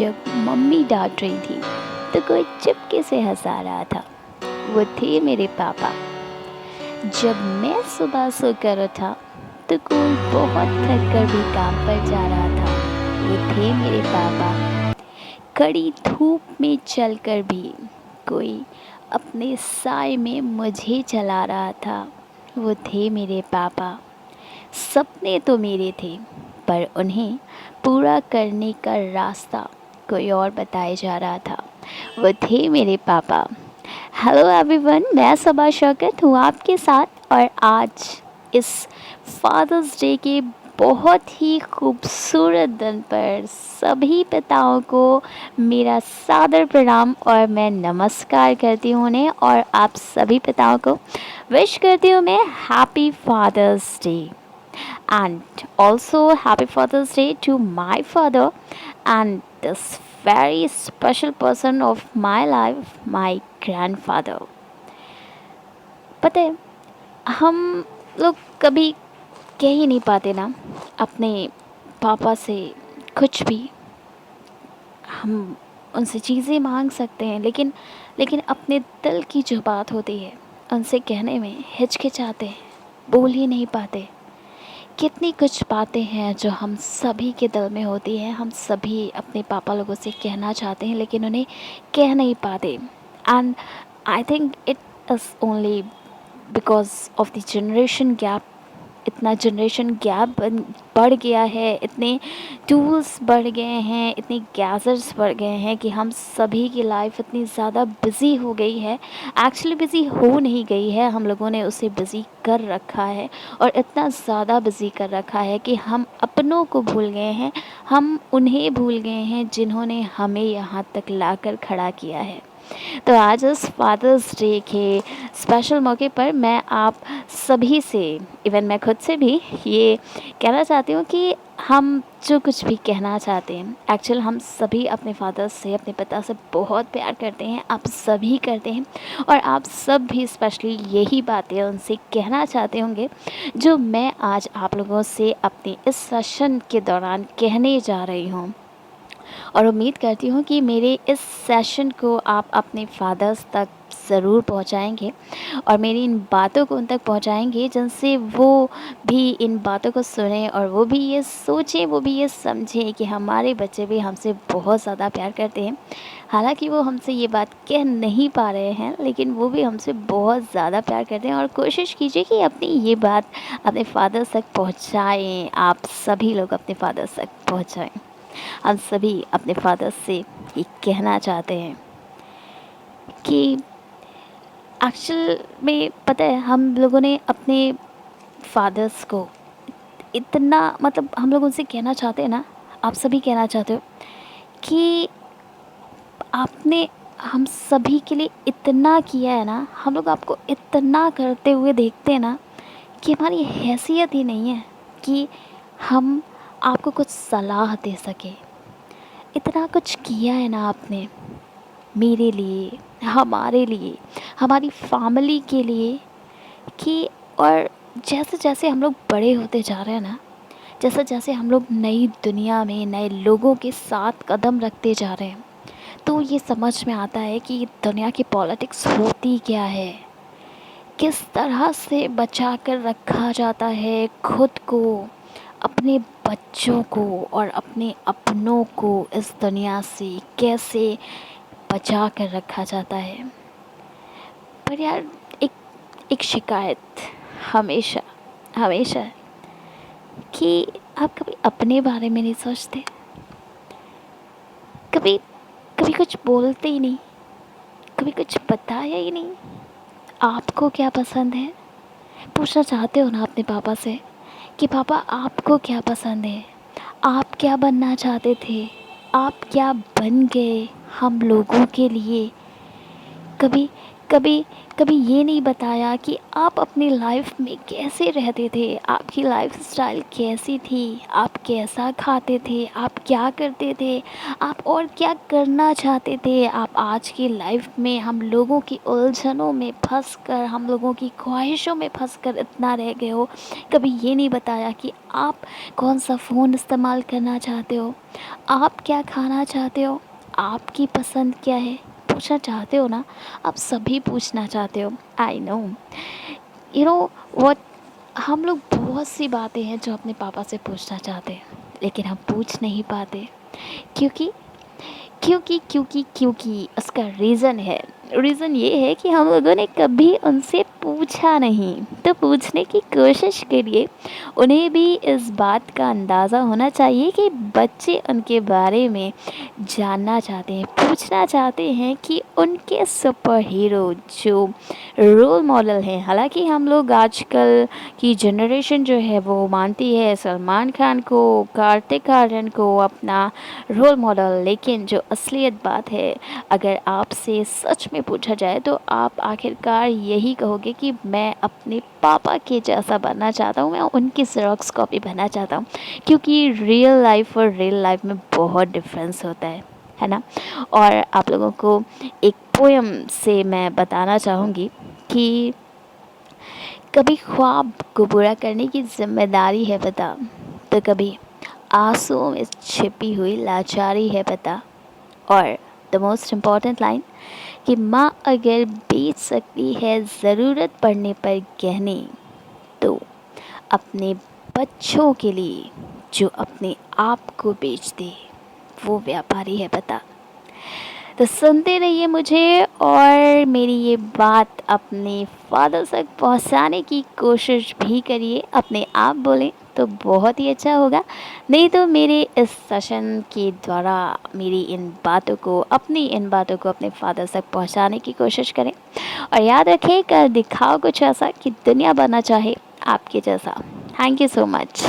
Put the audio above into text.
जब मम्मी डांट रही थी तो कोई चुपके से हंसा रहा था। वो थे मेरे पापा। जब मैं सुबह सोकर उठा तो कोई बहुत थक कर भी काम पर जा रहा था। वो थे मेरे पापा। कड़ी धूप में चलकर भी कोई अपने साय में मुझे चला रहा था। वो थे मेरे पापा। सपने तो मेरे थे पर उन्हें पूरा करने का रास्ता कोई और बताया जा रहा था। वो थे मेरे पापा। हेलो एवरीवन, मैं सबा शौकत हूँ आपके साथ, और आज इस फादर्स डे के बहुत ही खूबसूरत दिन पर सभी पिताओं को मेरा सादर प्रणाम और मैं नमस्कार करती हूँ उन्हें, और आप सभी पिताओं को विश करती हूँ मैं happy father's day. And also happy Father's Day to my father and this very special person of my life, my grandfather. पता है, हम लोग कभी कह ही नहीं पाते ना अपने पापा से कुछ भी। हम उनसे चीज़ें मांग सकते हैं, लेकिन अपने दिल की जो बात होती है उनसे कहने में हिचकिचाते हैं, बोल ही नहीं पाते। कितनी कुछ बातें हैं जो हम सभी के दिल में होती हैं, हम सभी अपने पापा लोगों से कहना चाहते हैं लेकिन उन्हें कह नहीं पाते। And I think it is only because of the generation gap. इतना जनरेशन गैप बढ़ गया है, इतने टूल्स बढ़ गए हैं, इतने गैजेट्स बढ़ गए हैं कि हम सभी की लाइफ इतनी ज़्यादा बिज़ी हो गई है। एक्चुअली बिज़ी हो नहीं गई है, हम लोगों ने उसे बिज़ी कर रखा है, और इतना ज़्यादा बिज़ी कर रखा है कि हम अपनों को भूल गए हैं। हम उन्हें भूल गए हैं जिन्होंने हमें यहाँ तक लाकर खड़ा किया है। तो आज इस फादर्स डे के स्पेशल मौके पर मैं आप सभी से, इवन मैं खुद से भी ये कहना चाहती हूँ कि हम जो कुछ भी कहना चाहते हैं, एक्चुअल हम सभी अपने फादर से, अपने पिता से बहुत प्यार करते हैं। आप सभी करते हैं, और आप सब भी स्पेशली यही बातें उनसे कहना चाहते होंगे जो मैं आज आप लोगों से अपने इस सेशन के दौरान कहने जा रही हूँ। और उम्मीद करती हूँ कि मेरे इस सेशन को आप अपने फादर्स तक ज़रूर पहुँचाएँगे, और मेरी इन बातों को उन तक पहुँचाएँगे जिनसे वो भी इन बातों को सुने, और वो भी ये सोचें, वो भी ये समझें कि हमारे बच्चे भी हमसे बहुत ज़्यादा प्यार करते हैं। हालांकि वो हमसे ये बात कह नहीं पा रहे हैं, लेकिन वो भी हमसे बहुत ज़्यादा प्यार करते हैं। और कोशिश कीजिए कि अपनी ये बात अपने फादर्स तक पहुँचाएँ। आप सभी लोग अपने फादर्स तक पहुँचाएँ। हम सभी अपने फादर से ये कहना चाहते हैं कि एक्चुअल में पता है, हम लोगों ने अपने फादर्स को इतना, मतलब हम लोग उनसे कहना चाहते हैं ना, आप सभी कहना चाहते हो कि आपने हम सभी के लिए इतना किया है ना, हम लोग आपको इतना करते हुए देखते हैं ना कि हमारी हैसियत ही नहीं है कि हम आपको कुछ सलाह दे सके। इतना कुछ किया है ना आपने मेरे लिए, हमारे लिए, हमारी फैमिली के लिए कि, और जैसे जैसे हम लोग बड़े होते जा रहे हैं ना, जैसे जैसे हम लोग नई दुनिया में नए लोगों के साथ कदम रखते जा रहे हैं, तो ये समझ में आता है कि दुनिया की पॉलिटिक्स होती क्या है, किस तरह से बचा कर रखा जाता है खुद को, अपने बच्चों को और अपने अपनों को इस दुनिया से कैसे बचा कर रखा जाता है। पर यार, एक एक शिकायत हमेशा हमेशा कि आप कभी अपने बारे में नहीं सोचते, कभी कभी कुछ बोलते ही नहीं, कभी कुछ बताया ही नहीं। आपको क्या पसंद है, पूछना चाहते हो ना अपने पापा से कि पापा आपको क्या पसंद है, आप क्या बनना चाहते थे, आप क्या बन गए हम लोगों के लिए। कभी कभी कभी ये नहीं बताया कि आप अपनी लाइफ में कैसे रहते थे, आपकी लाइफ स्टाइल कैसी थी, आप कैसा खाते थे, आप क्या करते थे, आप और क्या करना चाहते थे। आप आज की लाइफ में हम लोगों की उलझनों में फंस कर, हम लोगों की ख्वाहिशों में फंस कर इतना रह गए हो। कभी ये नहीं बताया कि आप कौन सा फ़ोन इस्तेमाल करना चाहते हो, आप क्या खाना चाहते हो, आपकी पसंद क्या है। पूछना चाहते हो ना, आप सभी पूछना चाहते हो। I know, you know what, हम लोग बहुत सी बातें हैं जो अपने पापा से पूछना चाहते हैं, लेकिन हम पूछ नहीं पाते। क्योंकि क्योंकि उसका रीज़न ये है कि हम लोगों ने कभी उनसे पूछा नहीं। तो पूछने की कोशिश करिए। उन्हें भी इस बात का अंदाज़ा होना चाहिए कि बच्चे उनके बारे में जानना चाहते हैं, पूछना चाहते हैं कि उनके सुपर हीरो जो रोल मॉडल हैं। हालांकि हम लोग आजकल की जनरेशन जो है वो मानती है सलमान खान को, कार्तिक आर्यन को अपना रोल मॉडल, लेकिन जो असलियत बात है, अगर आपसे सच में पूछा जाए तो आप आखिरकार यही कहोगे कि मैं अपने पापा के जैसा बनना चाहता हूँ, मैं उनकी ज़ेरॉक्स कॉपी बनना चाहता हूँ। क्योंकि रियल लाइफ और रियल लाइफ में बहुत डिफरेंस होता है ना। और आप लोगों को एक पोएम से मैं बताना चाहूँगी कि कभी ख्वाब को पूरा करने की जिम्मेदारी है पता, तो कभी आंसुओं में छिपी हुई लाचारी है पता। और द मोस्ट इम्पॉर्टेंट लाइन कि माँ अगर बेच सकती है ज़रूरत पड़ने पर गहने, तो अपने बच्चों के लिए जो अपने आप को बेच दे वो व्यापारी है पता। तो सुनते रहिए मुझे और मेरी ये बात अपने फादर तक पहुंचाने की कोशिश भी करिए। अपने आप बोलें तो बहुत ही अच्छा होगा, नहीं तो मेरे इस सेशन के द्वारा मेरी अपनी इन बातों को अपने फादर तक पहुंचाने की कोशिश करें। और याद रखें, कर दिखाओ कुछ ऐसा कि दुनिया बनना चाहे आपके जैसा। Thank you so much.